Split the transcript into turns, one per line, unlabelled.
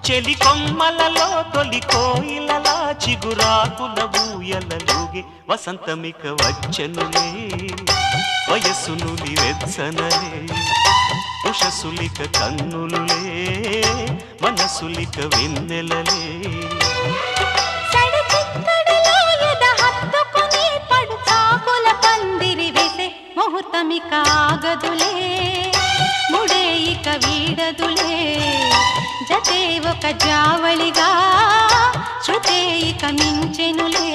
చెలి కొమ్మలలో తొలి కోయిలలా చిగురాకుల ఊయలలుగే వసంతమిక వచ్చనులే వయస్సునులి వెచ్చనలే ఉషసులిక కన్నులులే మనసులిక వెన్నెలలే ముహూర్తమిక ఆగదులే ముడే ఇక వీడదులే జతే ఒక జావళిగా శృతే ఇక మించెనులే